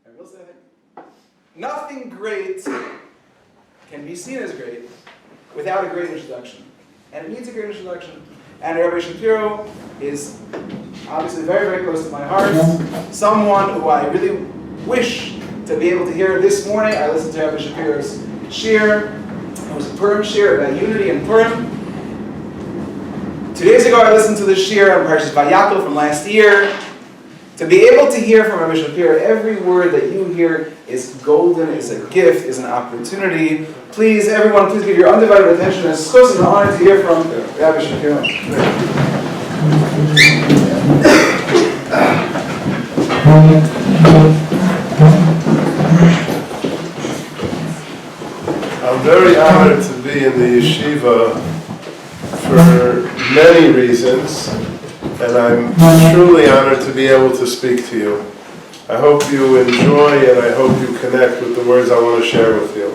I will say nothing great can be seen as great without a great introduction. And it needs a great introduction. And Rabbi Shapiro is obviously very, very close to my heart. Someone who I really wish to be able to hear. This morning I listened to Rabbi Shapiro's shir. It was a Purim shir about unity in Purim. 2 days ago I listened to the shir on Parshas Vayakhel from last year. To be able to hear from Rabbi Shapiro, every word that you hear is golden, is a gift, is an opportunity. Please, everyone, please give your undivided attention. It's close and an honor to hear from Rabbi Shapiro. I'm very honored to be in the yeshiva for many reasons, and I'm truly honored to be able to speak to you. I hope you enjoy and I hope you connect with the words I want to share with you.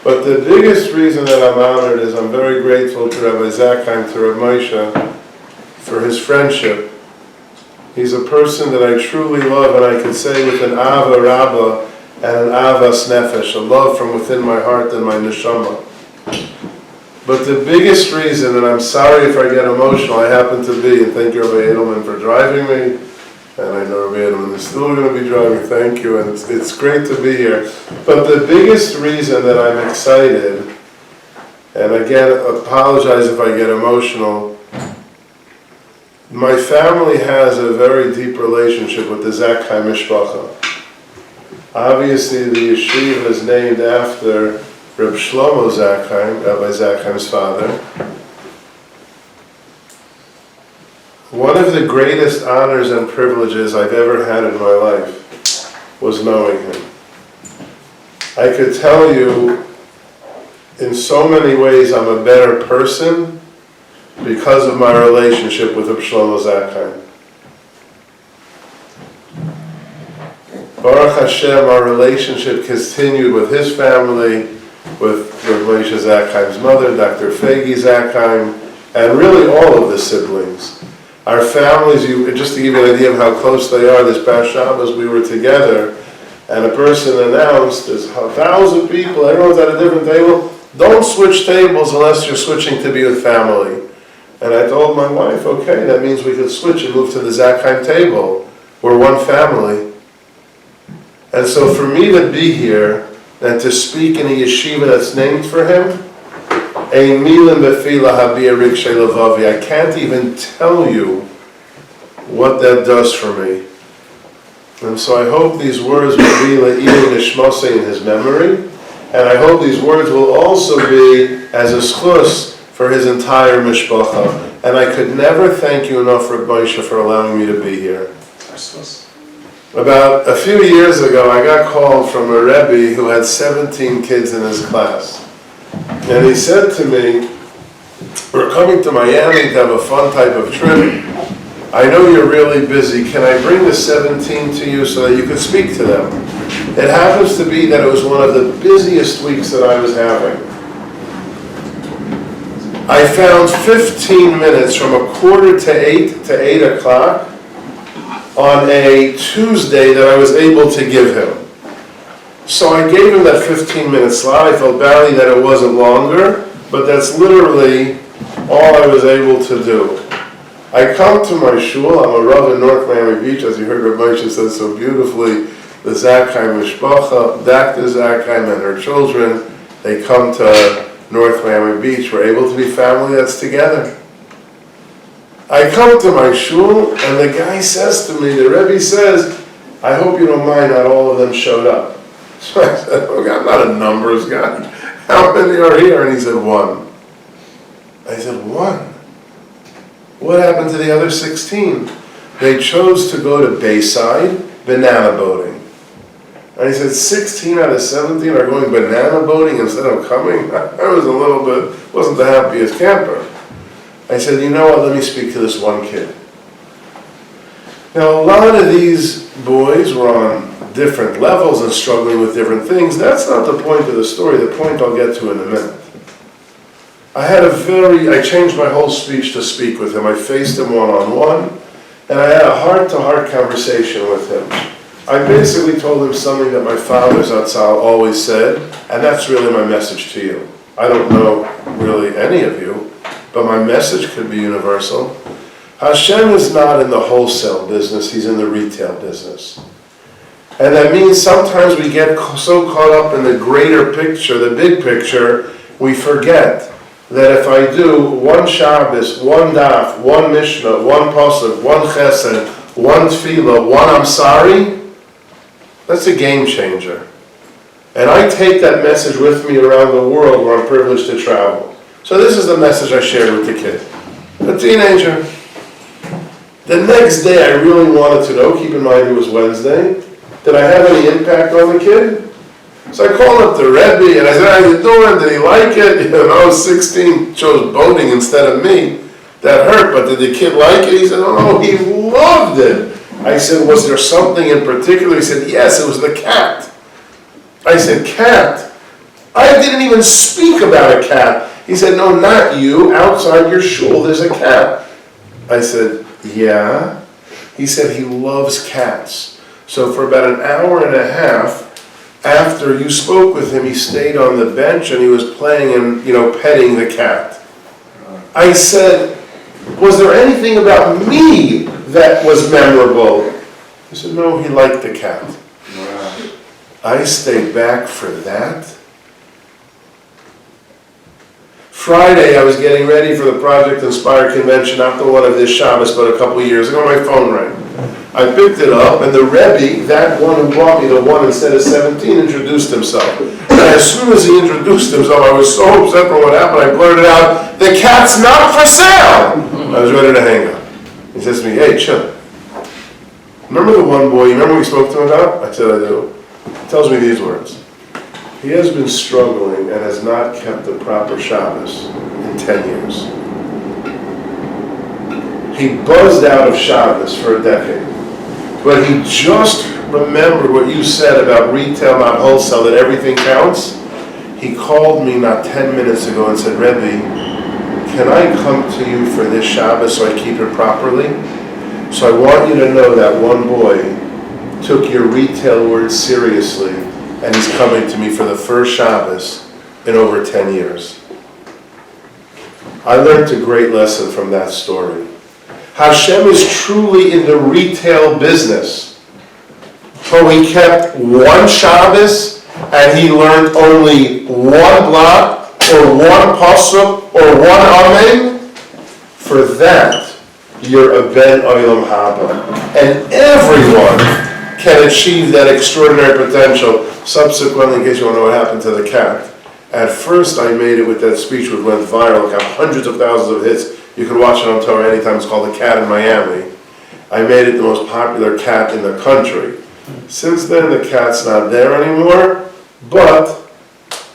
But the biggest reason that I'm honored is I'm very grateful to Rabbi Zakheim, to Rabbi Moshe, for his friendship. He's a person that I truly love, and I can say with an Ava Rabbah and an Avas Nefesh, a love from within my heart and my neshama. But the biggest reason, and I'm sorry if I get emotional, I happen to be, and thank you Rabbi Edelman for driving me, and I know Rabbi Edelman is still going to be driving, thank you, and it's great to be here. But the biggest reason that I'm excited, and again, apologize if I get emotional, my family has a very deep relationship with the Zakheim Mishpacha. Obviously, the yeshiva is named after Reb Shlomo Zakheim, Rabbi Zakheim's father. One of the greatest honors and privileges I've ever had in my life was knowing him. I could tell you, in so many ways, I'm a better person because of my relationship with Reb Shlomo Zakheim. Baruch Hashem, our relationship continued with his family, with Reb Moshe Zakheim's mother, Dr. Fegi Zakheim, and really all of the siblings. Our families, just to give you an idea of how close they are, this past Shabbos we were together, and a person announced, there's 1,000 people, everyone's at a different table, don't switch tables unless you're switching to be with family. And I told my wife, okay, that means we could switch and move to the Zakheim table. We're one family. And so for me to be here and to speak in a yeshiva that's named for him, I can't even tell you what that does for me. And so I hope these words will be le'ilui nishmasei in his memory, and I hope these words will also be as a schus for his entire mishpacha. And I could never thank you enough, Rabbi Moshe, for allowing me to be here. About a few years ago, I got called from a Rebbe who had 17 kids in his class. And he said to me, we're coming to Miami to have a fun type of trip. I know you're really busy. Can I bring the 17 to you so that you could speak to them? It happens to be that it was one of the busiest weeks that I was having. I found 15 minutes from 7:45 to 8 o'clock on a Tuesday that I was able to give him. So I gave him that 15-minute slot. I felt badly that it wasn't longer, but that's literally all I was able to do. I come to my shul. I'm a Rav in North Miami Beach, as you heard Rabbi Moshe said so beautifully. The Zakheim Mishpacha, Dr. Zakheim and her children, they come to North Miami Beach. We're able to be family that's together. I come to my shul, and the guy says to me, the Rebbe says, I hope you don't mind, not all of them showed up. So I said, okay, I'm not a numbers guy. How many are here? And he said, 1. I said, 1? What happened to the other 16? They chose to go to Bayside banana boating. And he said, 16 out of 17 are going banana boating instead of coming? I was a little bit, wasn't the happiest camper. I said, you know what, let me speak to this one kid. Now, a lot of these boys were on different levels and struggling with different things. That's not the point of the story. The point I'll get to in a minute. I changed my whole speech to speak with him. I faced him one-on-one, and I had a heart-to-heart conversation with him. I basically told him something that my father Zatzal always said, and that's really my message to you. I don't know really any of you, but my message could be universal. Hashem is not in the wholesale business, he's in the retail business. And that means sometimes we get so caught up in the greater picture, the big picture, we forget that if I do one Shabbos, one Daf, one Mishnah, one Pasuk, one Chesed, one Tefillah, one I'm sorry, that's a game changer. And I take that message with me around the world where I'm privileged to travel. So this is the message I shared with the kid. A teenager. The next day I really wanted to know, keep in mind it was Wednesday, did I have any impact on the kid? So I called up the Rebbe and I said, how you doing? Did he like it? 16 chose boating instead of me. That hurt, but did the kid like it? He said, oh, he loved it. I said, was there something in particular? He said, yes, it was the cat. I said, cat? I didn't even speak about a cat. He said, no, not you. Outside your shul, there's a cat. I said, yeah. He said he loves cats. So for about an hour and a half, after you spoke with him, he stayed on the bench and he was playing and, petting the cat. I said, was there anything about me that was memorable? He said, no, he liked the cat. Wow. I stayed back for that. Friday, I was getting ready for the Project Inspire convention, not the one of this Shabbos, but a couple of years ago, my phone rang. I picked it up, and the Rebbe, that one who brought me the one instead of 17, introduced himself. And as soon as he introduced himself, I was so upset for what happened, I blurted out, the cat's not for sale! I was ready to hang up. He says to me, hey, chill. Remember the one boy, you remember we spoke to him about? I said, I do. He tells me these words. He has been struggling and has not kept the proper Shabbos in 10 years. He buzzed out of Shabbos for a decade. But he just remembered what you said about retail, not wholesale, that everything counts. He called me not 10 minutes ago and said, Rebbe, can I come to you for this Shabbos so I keep it properly? So I want you to know that one boy took your retail word seriously and he's coming to me for the first Shabbos in over 10 years. I learned a great lesson from that story. Hashem is truly in the retail business. But we kept one Shabbos and he learned only one block or one pasuk or one amen. For that, you're a ben olam haba. And everyone can achieve that extraordinary potential. Subsequently, in case you want to know what happened to the cat, at first I made it with that speech which went viral, got hundreds of thousands of hits. You can watch it on Torah anytime. It's called The Cat in Miami. I made it the most popular cat in the country. Since then, the cat's not there anymore, but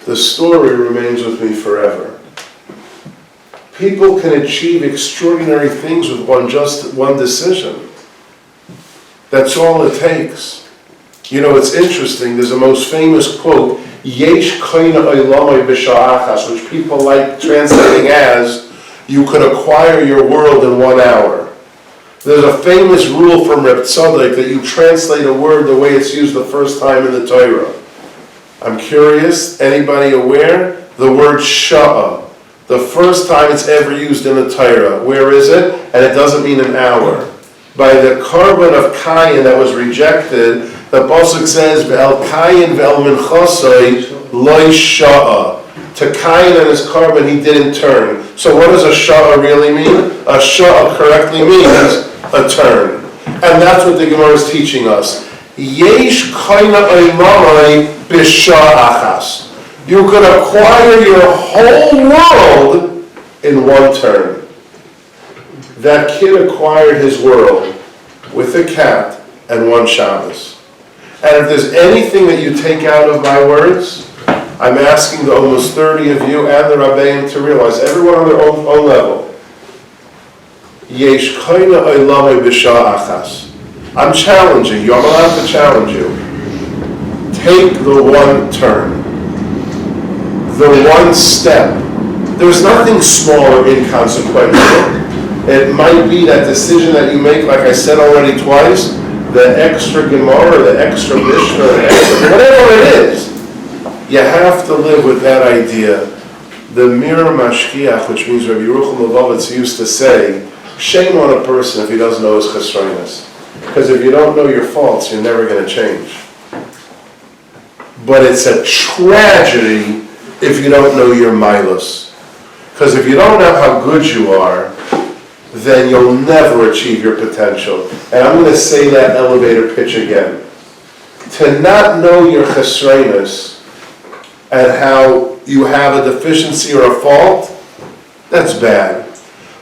the story remains with me forever. People can achieve extraordinary things with one decision. That's all it takes. It's interesting. There's a most famous quote, Yesh koina olamai b'sha'achas, which people like translating as, you can acquire your world in 1 hour. There's a famous rule from Reb Tzadok that you translate a word the way it's used the first time in the Torah. I'm curious, anybody aware? The word sha'ah. The first time it's ever used in the Torah. Where is it? And it doesn't mean an hour. By the carbon of Kayin that was rejected, the Pasuk says, Ve'el Kayin ve'el minchasai loy sha'ah. To Kayin and his carbon he didn't turn. So what does a sha'ah really mean? A sha'ah correctly means a turn. And that's what the Gemara is teaching us. Yesh koina olamai b'sha'achas. You could acquire your whole world in one turn. That kid acquired his world with a cat and one Shabbos. And if there's anything that you take out of my words, I'm asking the almost 30 of you and the Rabbeim to realize, everyone on their own level, Yesh koina olamai b'sha'achas. I'm challenging you, I'm allowed to challenge you. Take the one turn. The one step. There's nothing small or inconsequential. It might be that decision that you make, like I said already twice, the extra Gemara, the extra Mishnah, the extra, whatever it is. You have to live with that idea. The mirror mashkiach, which means Rabbi Yerucham Levovitz used to say, shame on a person if he doesn't know his chesronos. Because if you don't know your faults, you're never going to change. But it's a tragedy if you don't know your milos. Because if you don't know how good you are, then you'll never achieve your potential. And I'm going to say that elevator pitch again. To not know your chesronos and how you have a deficiency or a fault, that's bad.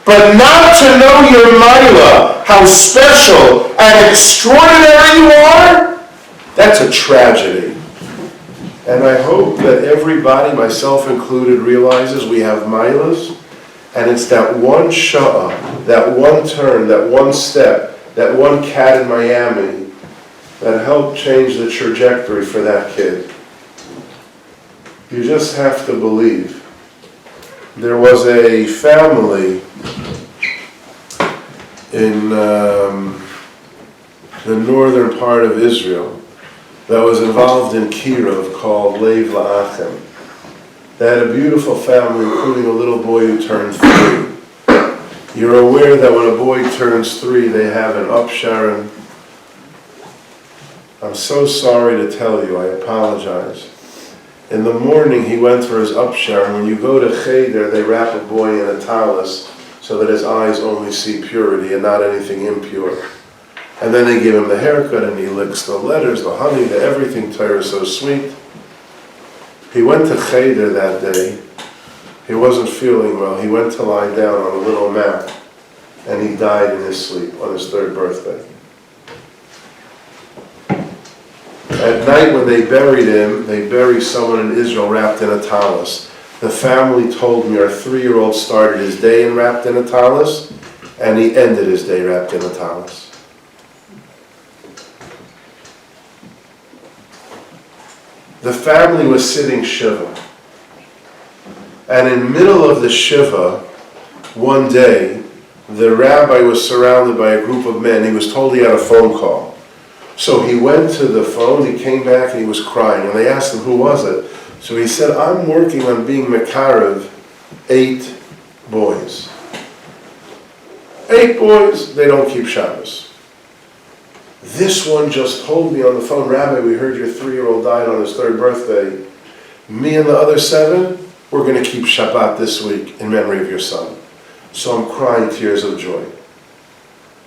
But not to know your milah, how special and extraordinary you are, that's a tragedy. And I hope that everybody, myself included, realizes we have milas, and it's that one sha'ah, that one turn, that one step, that one cat in Miami that helped change the trajectory for that kid. You just have to believe. There was a family in the northern part of Israel that was involved in Kirov called Lev La'achem. They had a beautiful family, including a little boy who turned 3. You're aware that when a boy turns 3, they have an upsharon. I'm so sorry to tell you, I apologize. In the morning, he went for his upsharon. When you go to Cheder, they wrap a boy in a talus so that his eyes only see purity and not anything impure. And then they give him the haircut, and he licks the letters, the honey, the everything. Torah is so sweet. He went to Cheder that day. He wasn't feeling well. He went to lie down on a little mat, and he died in his sleep on his 3rd birthday. At night when they buried him, they bury someone in Israel wrapped in a talus. The family told me our 3-year-old started his day and wrapped in a talus, and he ended his day wrapped in a talus. The family was sitting Shiva. And in the middle of the Shiva, one day, the rabbi was surrounded by a group of men. He was told he had a phone call. So he went to the phone, he came back and he was crying. And they asked him, who was it? So he said, I'm working on being Mekarev 8 boys. 8 boys, they don't keep Shabbos. This one just told me on the phone, Rabbi, we heard your 3-year-old died on his 3rd birthday. Me and the other 7, we're going to keep Shabbat this week in memory of your son. So I'm crying tears of joy.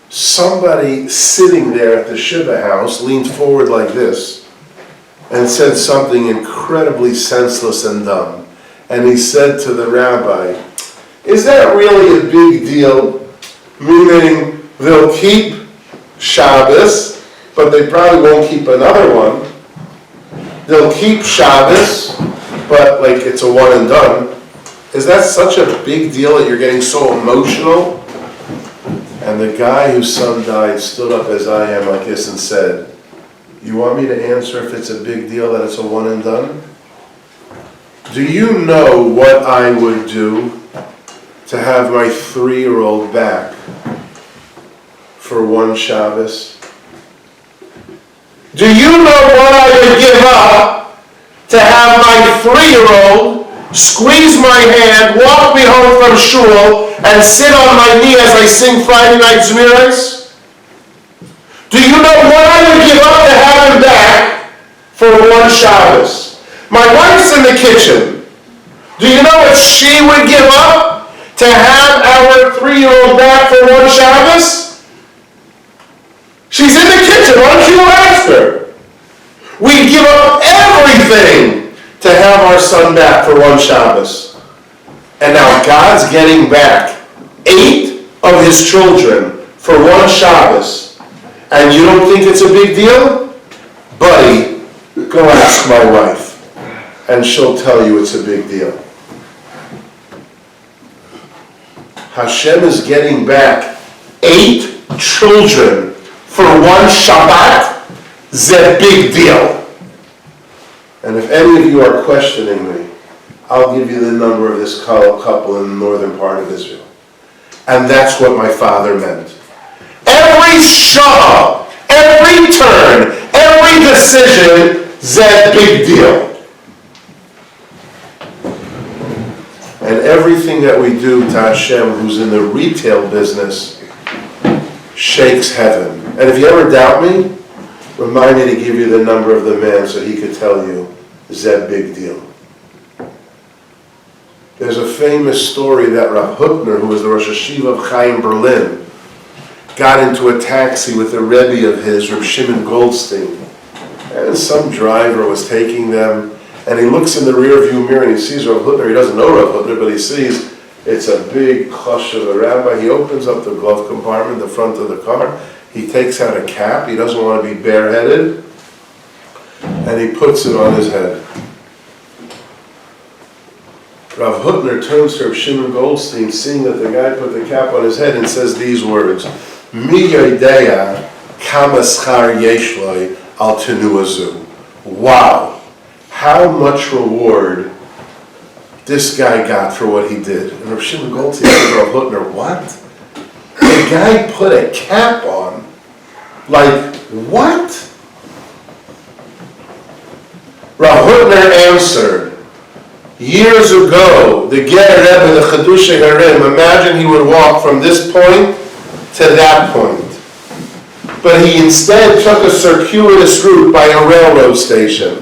Somebody sitting there at the Shiva house leaned forward like this and said something incredibly senseless and dumb. And he said to the rabbi, is that really a big deal? Meaning they'll keep Shabbos, but they probably won't keep another one. They'll keep Shabbos, but like it's a one and done. Is that such a big deal that you're getting so emotional? And the guy whose son died stood up as I am like this and said, you want me to answer if it's a big deal that it's a one and done? Do you know what I would do to have my 3-year-old back for one Shabbos? Do you know what I would give up to have my 3-year-old squeeze my hand, walk me home from shul, and sit on my knee as I sing Friday Night Zmiris? Do you know what I would give up to have him back for one Shabbos? My wife's in the kitchen. Do you know what she would give up to have our 3-year-old back for one Shabbos? She's in the kitchen. Why don't you ask her? We'd give up everything to have our son back for one Shabbos. And now God's getting back 8 of his children for one Shabbos. And you don't think it's a big deal? Buddy, go ask my wife. And she'll tell you it's a big deal. Hashem is getting back 8 children for one Shabbat. It's a big deal. And if any of you are questioning me, I'll give you the number of this couple in the northern part of Israel. And that's what my father meant. Every Shah, every turn, every decision, that big deal. And everything that we do to Hashem, who's in the retail business, shakes heaven. And if you ever doubt me, remind me to give you the number of the man so he could tell you, that big deal. There's a famous story that Rav Hutner, who was the Rosh Hashiva of Chaim Berlin, got into a taxi with a Rebbe of his, Reb Shimon Goldstein. And some driver was taking them, and he looks in the rear view mirror and he sees Rav Hutner. He doesn't know Rav Hutner, but he sees it's a big chush of a rabbi. He opens up the glove compartment, the front of the car. He takes out a cap. He doesn't want to be bareheaded. And he puts it on his head. Rav Hutner turns to Reb Shimon Goldstein, seeing that the guy put the cap on his head, and says these words, Mi yodeya kama schar yesh lo al tenua zu. Wow, how much reward this guy got for what he did. And Reb Shimon Goldstein said to Rav Hutner, what? The guy put a cap on. Like, what? Rav Hutner answered, years ago, the Ger Rebbe, the Chedushay Harim, imagine he would walk from this point to that point. But he instead took a circuitous route by a railroad station.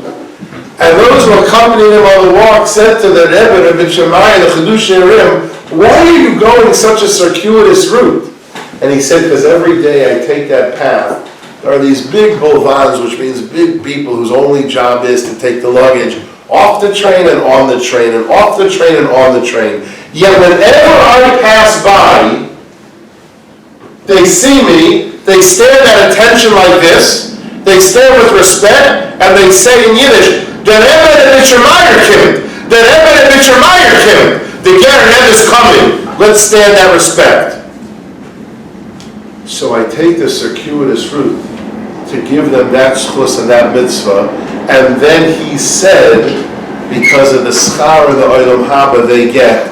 And those who accompanied him on the walk said to the Rebbe, Rebbe Shammai, the Chedushay Harim, why are you going such a circuitous route? And he said, because every day I take that path, there are these big bolvans, which means big people whose only job is to take the luggage off the train and on the train, and off the train and on the train. Yet whenever I pass by, they see me, they stand at attention like this, they stand with respect, and they say in Yiddish, Der Rebbe B'Shemayerkim, Der Rebbe B'Shemayerkim, the Ger Rebbe is coming, let's stand at respect. So I take the circuitous route to give them that schus and that mitzvah, and then he said, because of the schar of the Olam Haba they get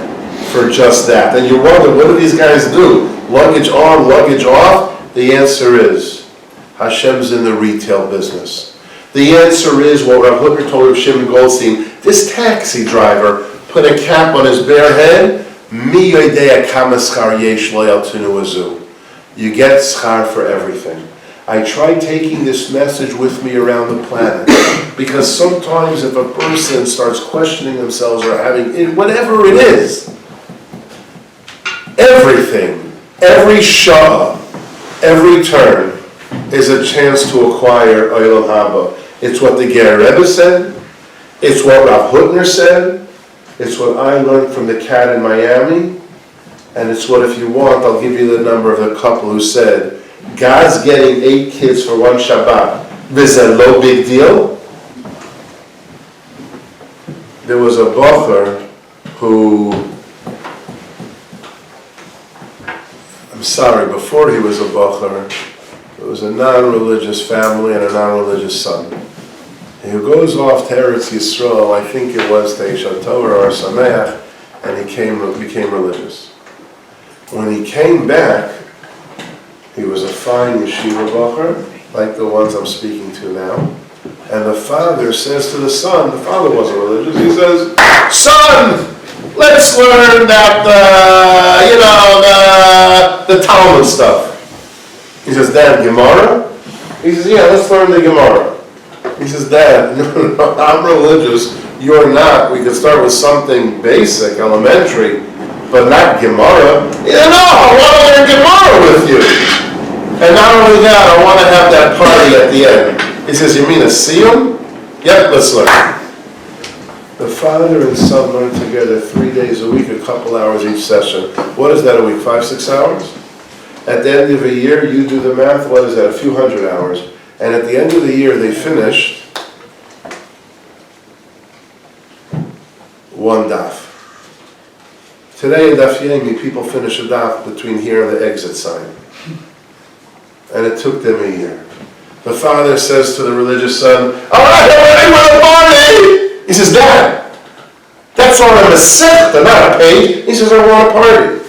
for just that. And you wonder, what do these guys do? Luggage on, luggage off? The answer is, Hashem's in the retail business. The answer is what Rav Hutner told Reb Shimon Goldstein, this taxi driver put a cap on his bare head, Mi yodea kama schar yesh lo al tenua zu. You get schar for everything. I try taking this message with me around the planet, because sometimes if a person starts questioning themselves or having, whatever it is, everything, every shah, every turn is a chance to acquire Olam Haba. It's what the Ger Rebbe said, it's what Rav Hutner said, it's what I learned from the cat in Miami, and it's what, if you want, I'll give you the number of the couple who said, God's getting 8 kids for one Shabbat. This is a low big deal. There was a bacher who, I'm sorry, before he was a bacher, it was a non-religious family and a non-religious son. He goes off to Eretz Yisrael, I think it was to Eishat Torah or Sameach, and he became religious. When he came back, he was a fine yeshiva bacher, like the ones I'm speaking to now. And the father says to the son, the father wasn't religious, he says, son, let's learn that, the Talmud stuff. He says, Dad, Gemara? He says, yeah, let's learn the Gemara. He says, Dad, no, I'm religious, you're not. We could start with something basic, elementary, but not Gemara. He said, no, I want to learn Gemara with you. And not only that, I want to have that party at the end. He says, you mean a siyum? Yep, let's learn. The father and son learn together 3 days a week, a couple hours each session. What is that a week, 5-6 hours? At the end of a year, you do the math, what is that, a few hundred hours. And at the end of the year, they finished one daf. Today in Daf Yomi, people finish a daf between here and the exit sign. And it took them a year. The father says to the religious son, all right, I'm ready for the party! He says, Dad, that's on a masechta, not a page. He says, I want a party.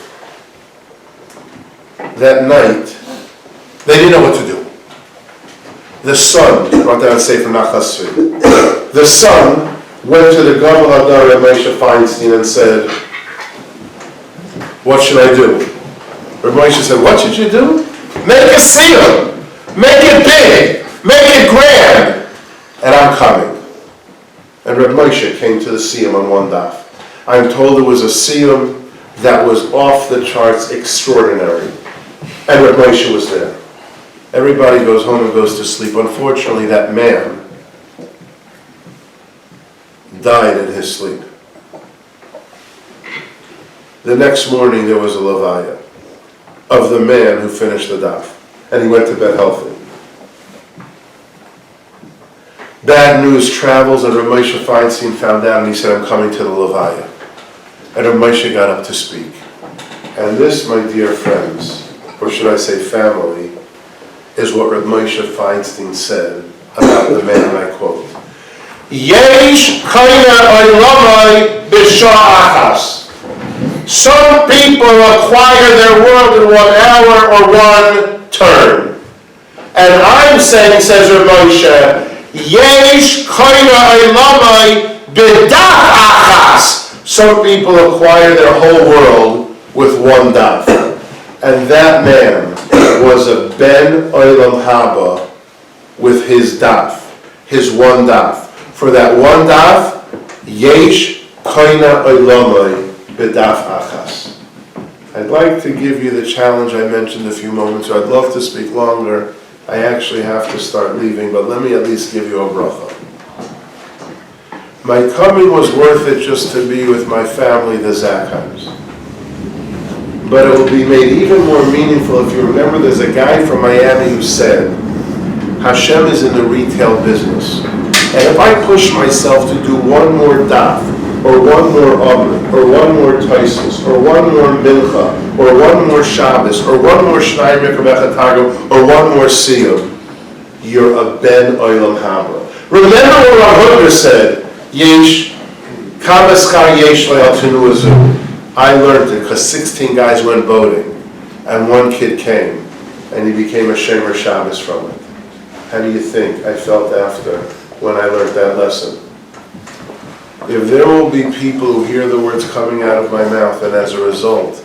That night, they didn't know what to do. the son, brought down Sefer Nachasvi, the son went to the Gadol Hadar Rabbi Moshe Feinstein and said, what should I do? Rabbi Moshe said, what should you do? Make a siyum, make it big, make it grand, and I'm coming. And Rabbi Moshe came to the siyum on one daf. I'm told it was a siyum that was off the charts extraordinary. And Rabbi Moshe was there. Everybody goes home and goes to sleep. Unfortunately, that man died in his sleep. The next morning there was a levaya of the man who finished the daf. And he went to bed healthy. Bad news travels, and Rabbi Moshe Feinstein found out, and he said, I'm coming to the levaya. And Rabbi Moshe got up to speak. And this, my dear friends, or should I say family, is what Rabbi Moshe Feinstein said about the man, and I quote, Yesh kaina olamai b'shah achas. Some people acquire their world in 1 hour or 1 turn. And I'm saying, says Rabbi Moshe, Yesh kaina olamai b'daf achas. Some people acquire their whole world with 1 daf. And that man was a Ben Olam Haba with his daf, his 1 daf. For that 1 daf, Yesh Koina Olamai B'daf Achas. I'd like to give you the challenge I mentioned a few moments ago. I'd love to speak longer. I actually have to start leaving, but let me at least give you a bracha. My coming was worth it just to be with my family, the Zakhars. But it will be made even more meaningful if you remember there's a guy from Miami who said, Hashem is in the retail business. And if I push myself to do 1 more daf, or 1 more amr, or 1 more taisus, or 1 more mincha, or 1 more Shabbos, or 1 more shnai mikra bechatago, or 1 more siyum, you're a Ben Olam Haba. Remember what Rav Hutner said, Yesh, kabaskar yesh le'al tenu azu. I learned it because 16 guys went boating, and 1 kid came, and he became a Shomer Shabbos from it. How do you think I felt after when I learned that lesson? If there will be people who hear the words coming out of my mouth, and as a result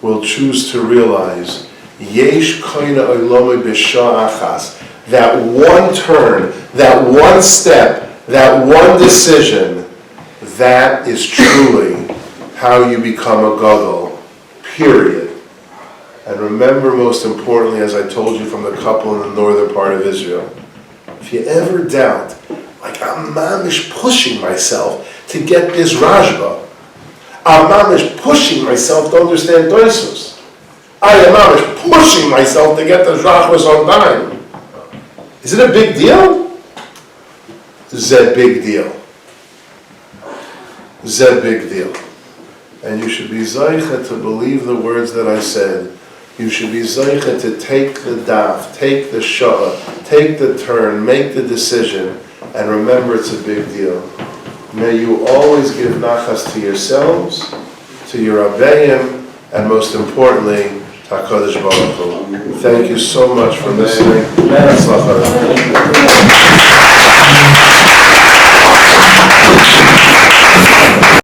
will choose to realize, Yesh koina olamai b'shah achas, that 1 turn, that 1 step, that 1 decision, that is truly how you become a gadol, period. And remember, most importantly, as I told you from the couple in the northern part of Israel, if you ever doubt, like I'm mamish pushing myself to get this Rajba, I'm mamish pushing myself to understand Doisus, I am mamish pushing myself to get the Rachmas on time. Is it a big deal? Zed big deal. Zed big deal. And you should be zeicha to believe the words that I said. You should be zeicha to take the daf, take the sha'ah, take the turn, make the decision, and remember it's a big deal. May you always give nachas to yourselves, to your Rabbeim, and most importantly, HaKadosh Baruch Hu. Thank you so much for listening.